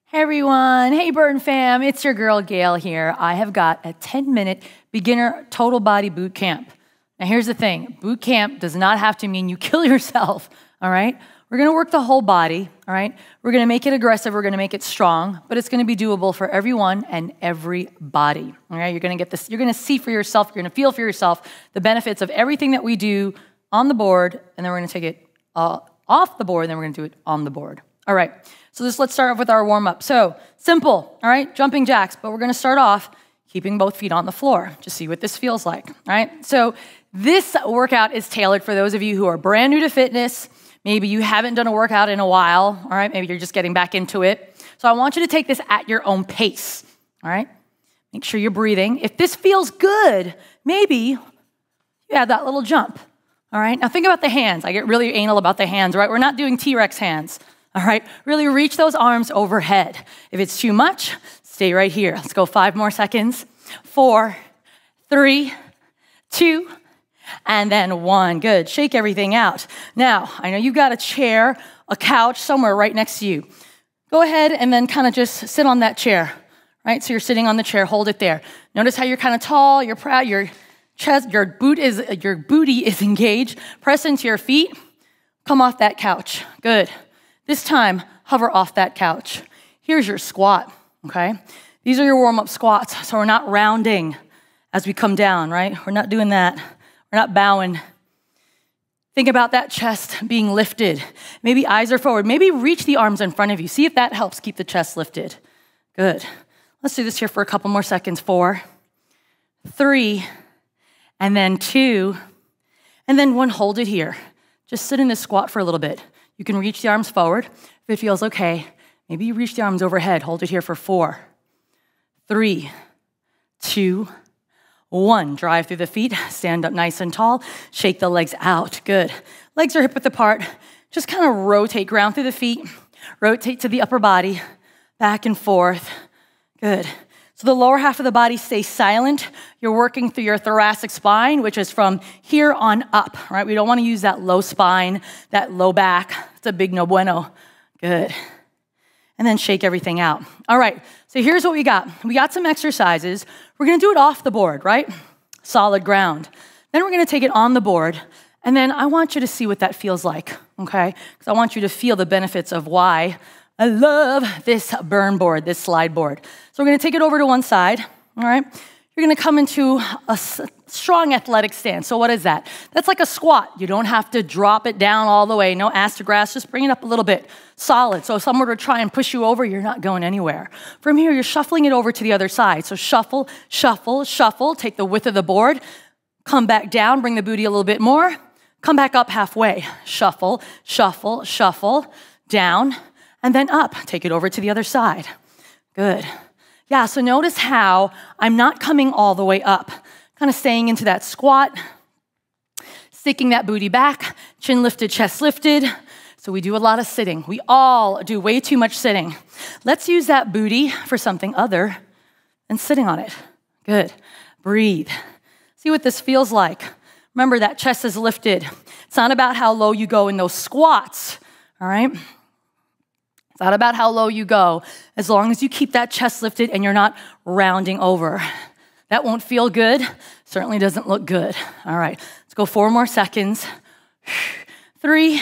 Hey everyone, hey Brrrn fam, it's your girl Gail here. I have got a 10-minute beginner total body boot camp. Now here's the thing, boot camp does not have to mean you kill yourself, all right? We're gonna work the whole body, all right? We're gonna make it aggressive, we're gonna make it strong, but it's gonna be doable for everyone and every body, all right? You're gonna get this, you're gonna see for yourself, you're gonna feel for yourself the benefits of everything that we do on the board, and then we're gonna take it off the board, and then we're gonna do it on the board. All right, so let's start off with our warm-up. So, simple, all right, jumping jacks, but we're gonna start off keeping both feet on the floor. Just see what this feels like, all right? So this workout is tailored for those of you who are brand new to fitness. Maybe you haven't done a workout in a while, all right? Maybe you're just getting back into it. So I want you to take this at your own pace, all right? Make sure you're breathing. If this feels good, maybe you add that little jump, all right? Now think about the hands. I get really anal about the hands, right? We're not doing T-Rex hands. All right, really reach those arms overhead. If it's too much, stay right here. Let's go 5 more seconds. 4, 3, 2, and then 1. Good, shake everything out. Now, I know you've got a chair, a couch somewhere right next to you. Go ahead and then kind of just sit on that chair, right? So you're sitting on the chair, hold it there. Notice how you're kind of tall, you're proud, your chest, your booty is engaged. Press into your feet, come off that couch. Good. This time, hover off that couch. Here's your squat, okay? These are your warm-up squats, so we're not rounding as we come down, right? We're not doing that. We're not bowing. Think about that chest being lifted. Maybe eyes are forward. Maybe reach the arms in front of you. See if that helps keep the chest lifted. Good. Let's do this here for a couple more seconds. 4, 3, and then 2, and then 1. Hold it here. Just sit in this squat for a little bit. You can reach the arms forward. If it feels okay, maybe you reach the arms overhead. Hold it here for 4, 3, 2, 1. Drive through the feet. Stand up nice and tall. Shake the legs out. Good. Legs are hip-width apart. Just kind of rotate. Ground through the feet. Rotate to the upper body. Back and forth. Good. So the lower half of the body stays silent. You're working through your thoracic spine, which is from here on up, right? We don't want to use that low spine, that low back. It's a big no bueno. Good. And then shake everything out. All right, so here's what we got. We got some exercises. We're going to do it off the board, right? Solid ground. Then we're going to take it on the board, and then I want you to see what that feels like, okay? Because I want you to feel the benefits of why I love this Brrrn board, this slide board. So we're gonna take it over to one side, all right? You're gonna come into a strong athletic stance. So what is that? That's like a squat. You don't have to drop it down all the way. No ass to grass, just bring it up a little bit. Solid. So if someone were to try and push you over, you're not going anywhere. From here, you're shuffling it over to the other side. So shuffle, shuffle, shuffle. Take the width of the board. Come back down, bring the booty a little bit more. Come back up halfway. Shuffle, shuffle, shuffle, down, and then up. Take it over to the other side. Good. Yeah, so notice how I'm not coming all the way up. Kind of staying into that squat, sticking that booty back, chin lifted, chest lifted. So we do a lot of sitting. We all do way too much sitting. Let's use that booty for something other than sitting on it. Good. Breathe. See what this feels like. Remember, that chest is lifted. It's not about how low you go in those squats, all right? It's not about how low you go, as long as you keep that chest lifted and you're not rounding over. That won't feel good, certainly doesn't look good. All right, let's go 4 more seconds. 3,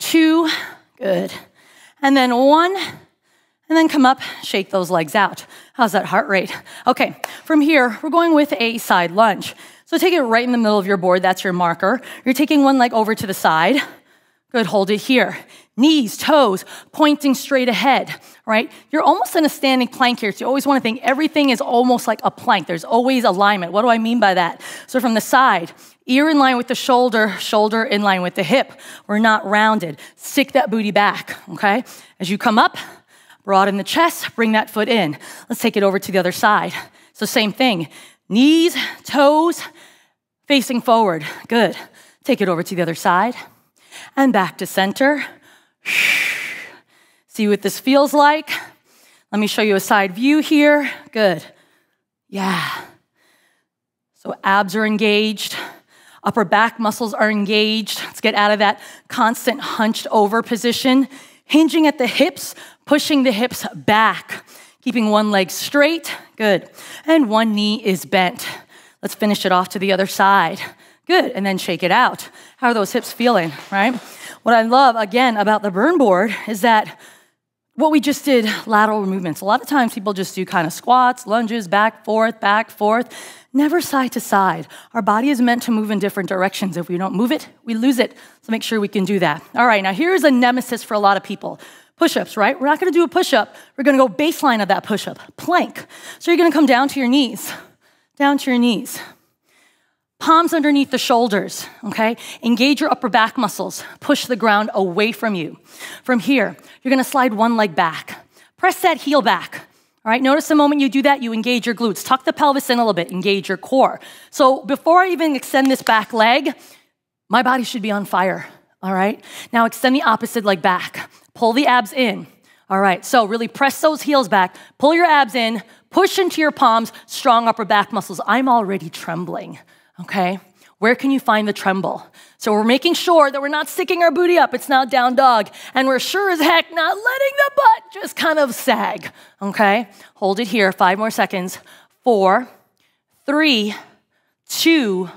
2, good. And then 1, and then come up, shake those legs out. How's that heart rate? Okay, from here, we're going with a side lunge. So take it right in the middle of your board, that's your marker. You're taking one leg over to the side. Good, hold it here. Knees, toes, pointing straight ahead, right? You're almost in a standing plank here, so you always want to think everything is almost like a plank. There's always alignment. What do I mean by that? So from the side, ear in line with the shoulder, shoulder in line with the hip. We're not rounded. Stick that booty back, okay? As you come up, broaden the chest, bring that foot in. Let's take it over to the other side. So same thing. Knees, toes, facing forward. Good. Take it over to the other side. And back to center. See what this feels like? Let me show you a side view here. Good. Yeah. So abs are engaged. Upper back muscles are engaged. Let's get out of that constant hunched over position. Hinging at the hips, pushing the hips back, keeping one leg straight, good. And one knee is bent. Let's finish it off to the other side. Good, and then shake it out. How are those hips feeling, right? What I love, again, about the Brrrn Board is that what we just did, lateral movements. A lot of times people just do kind of squats, lunges, back, forth, never side to side. Our body is meant to move in different directions. If we don't move it, we lose it. So make sure we can do that. All right, now here's a nemesis for a lot of people. Push-ups, right? We're not gonna do a push-up. We're gonna go baseline of that push-up, plank. So you're gonna come down to your knees, down to your knees. Palms underneath the shoulders, okay? Engage your upper back muscles. Push the ground away from you. From here, you're gonna slide one leg back. Press that heel back, all right? Notice the moment you do that, you engage your glutes. Tuck the pelvis in a little bit, engage your core. So before I even extend this back leg, my body should be on fire, all right? Now extend the opposite leg back. Pull the abs in, all right? So really press those heels back, pull your abs in, push into your palms, strong upper back muscles. I'm already trembling. Okay, where can you find the tremble? So we're making sure that we're not sticking our booty up, it's now down dog, and we're sure as heck not letting the butt just kind of sag, okay? Hold it here, 5 more seconds. 4, 3, 2,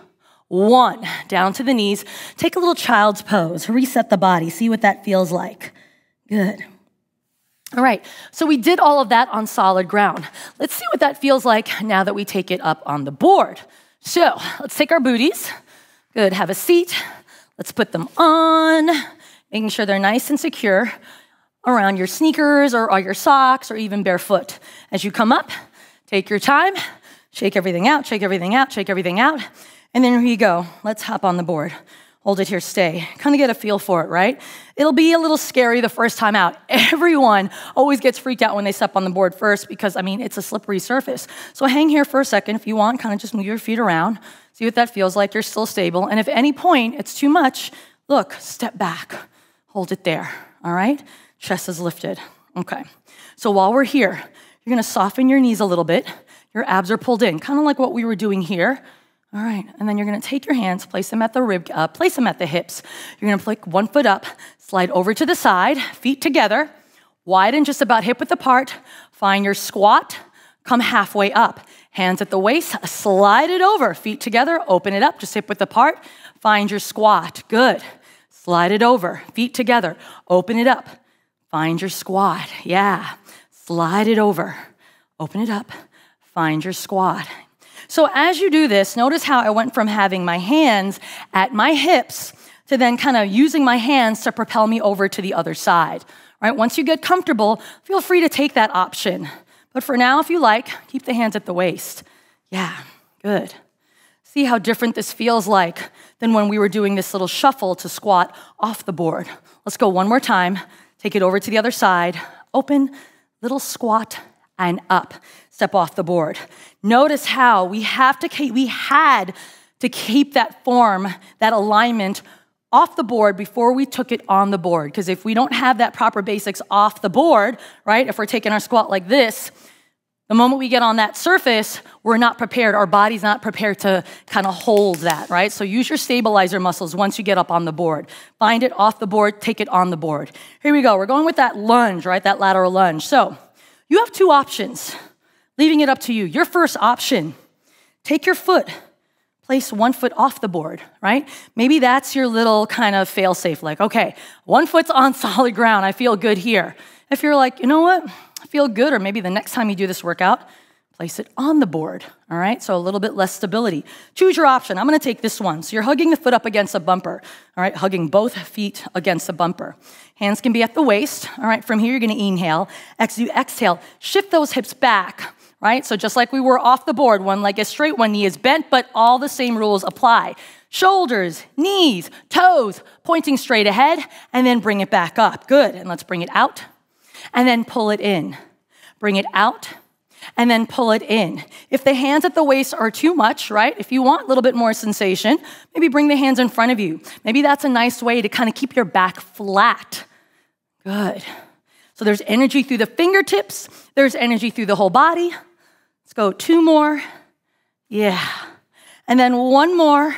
1. Down to the knees. Take a little child's pose, reset the body, see what that feels like. Good. All right, so we did all of that on solid ground. Let's see what that feels like now that we take it up on the board. So let's take our booties. Good, have a seat. Let's put them on, making sure they're nice and secure around your sneakers or your socks or even barefoot. As you come up, take your time, shake everything out, shake everything out, shake everything out. And then here you go. Let's hop on the board. Hold it here, stay. Kind of get a feel for it, right? It'll be a little scary the first time out. Everyone always gets freaked out when they step on the board first because, I mean, it's a slippery surface. So hang here for a second if you want, kind of just move your feet around, see what that feels like, you're still stable. And if at any point it's too much, look, step back, hold it there, all right? Chest is lifted, okay. So while we're here, you're gonna soften your knees a little bit, your abs are pulled in, kind of like what we were doing here. All right, and then you're gonna take your hands, place them at the place them at the hips. You're gonna flick one foot up, slide over to the side, feet together, widen just about hip width apart, find your squat, come halfway up. Hands at the waist, slide it over, feet together, open it up, just hip width apart, find your squat, good. Slide it over, feet together, open it up, find your squat, yeah. Slide it over, open it up, find your squat. So as you do this, notice how I went from having my hands at my hips to then kind of using my hands to propel me over to the other side, right? Once you get comfortable, feel free to take that option. But for now, if you like, keep the hands at the waist. Yeah, good. See how different this feels like than when we were doing this little shuffle to squat off the board. Let's go one more time. Take it over to the other side. Open, little squat, and up. Step off the board. Notice how we had to keep that form, that alignment off the board before we took it on the board. Because if we don't have that proper basics off the board, right, if we're taking our squat like this, the moment we get on that surface, we're not prepared. Our body's not prepared to kind of hold that, right? So use your stabilizer muscles once you get up on the board. Find it off the board, take it on the board. Here we go. We're going with that lunge, right, that lateral lunge. So you have 2 options. Leaving it up to you. Your first option, take your foot, place 1 foot off the board, right? Maybe that's your little kind of fail-safe, like, okay, 1 foot's on solid ground, I feel good here. If you're like, you know what, I feel good, or maybe the next time you do this workout, place it on the board, all right? So a little bit less stability. Choose your option. I'm gonna take this one. So you're hugging the foot up against a bumper, all right? Hugging both feet against a bumper. Hands can be at the waist, all right? From here, you're gonna inhale. Exhale, shift those hips back, right? So just like we were off the board, one leg is straight, one knee is bent, but all the same rules apply. Shoulders, knees, toes, pointing straight ahead, and then bring it back up. Good, and let's bring it out, and then pull it in. Bring it out, and then pull it in. If the hands at the waist are too much, right? If you want a little bit more sensation, maybe bring the hands in front of you. Maybe that's a nice way to kind of keep your back flat. Good. So there's energy through the fingertips. There's energy through the whole body. Let's go 2 more. Yeah. And then 1 more.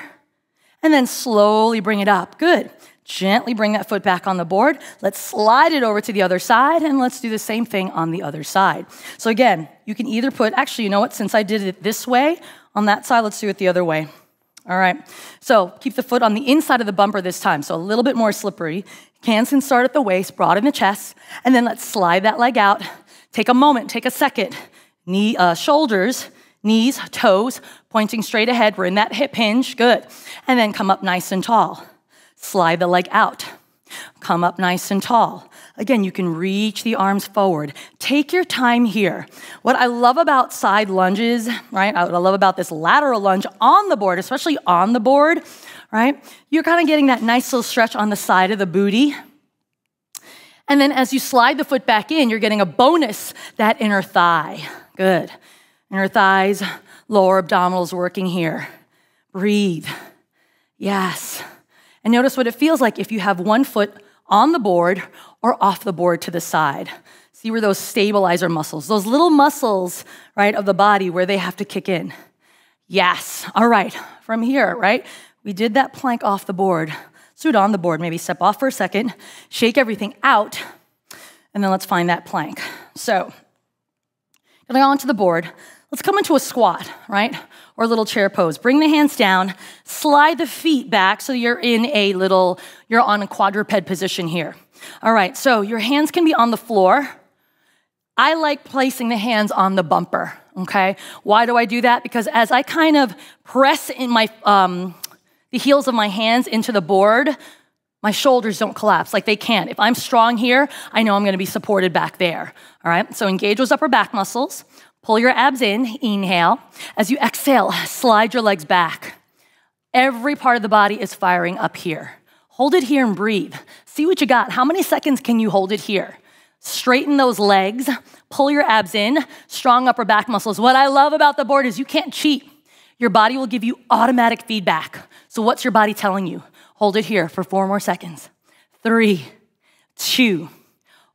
And then slowly bring it up. Good. Gently bring that foot back on the board. Let's slide it over to the other side, and let's do the same thing on the other side. So again, you can either put, actually, you know what? Since I did it this way on that side, let's do it the other way. All right, so keep the foot on the inside of the bumper this time, so a little bit more slippery. Hands can start at the waist, broad in the chest, and then let's slide that leg out. Take a moment, take a second. Shoulders, knees, toes, pointing straight ahead. We're in that hip hinge, good. And then come up nice and tall. Slide the leg out. Come up nice and tall. Again, you can reach the arms forward. Take your time here. What I love about side lunges, right? What I love about this lateral lunge on the board, especially on the board, right? You're kind of getting that nice little stretch on the side of the booty. And then as you slide the foot back in, you're getting a bonus, that inner thigh. Good. Inner thighs, lower abdominals working here. Breathe. Yes. And notice what it feels like if you have one foot on the board or off the board to the side. See where those stabilizer muscles, those little muscles, right, of the body where they have to kick in. Yes. All right. From here, right, we did that plank off the board. Let's do it on the board. Maybe step off for a second, shake everything out, and then let's find that plank. So, going onto the board, let's come into a squat, right? Or a little chair pose. Bring the hands down, slide the feet back so you're on a quadruped position here. All right, so your hands can be on the floor. I like placing the hands on the bumper, okay? Why do I do that? Because as I kind of press in my the heels of my hands into the board, my shoulders don't collapse like they can. If I'm strong here, I know I'm gonna be supported back there, all right? So engage those upper back muscles. Pull your abs in, inhale. As you exhale, slide your legs back. Every part of the body is firing up here. Hold it here and breathe. See what you got. How many seconds can you hold it here? Straighten those legs, pull your abs in, strong upper back muscles. What I love about the board is you can't cheat. Your body will give you automatic feedback. So what's your body telling you? Hold it here for 4 more seconds. 3, 2,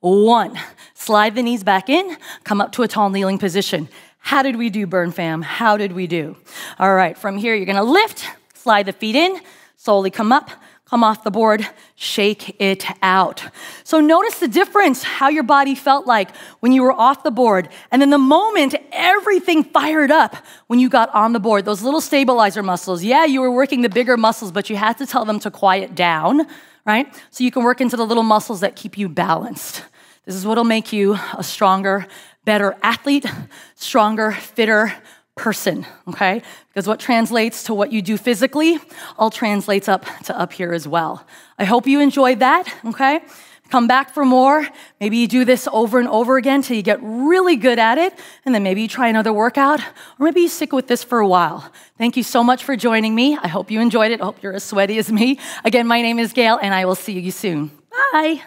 1. Slide the knees back in, come up to a tall kneeling position. How did we do, Brrrn fam? How did we do? All right, from here, you're gonna lift, slide the feet in, slowly come up, come off the board, shake it out. So notice the difference, how your body felt like when you were off the board, and then the moment everything fired up when you got on the board. Those little stabilizer muscles, yeah, you were working the bigger muscles, but you had to tell them to quiet down, right? So you can work into the little muscles that keep you balanced. This is what'll make you a stronger, better athlete, stronger, fitter person, okay? Because what translates to what you do physically all translates up to up here as well. I hope you enjoyed that, okay? Come back for more. Maybe you do this over and over again till you get really good at it, and then maybe you try another workout, or maybe you stick with this for a while. Thank you so much for joining me. I hope you enjoyed it. I hope you're as sweaty as me. Again, my name is Gail, and I will see you soon. Bye.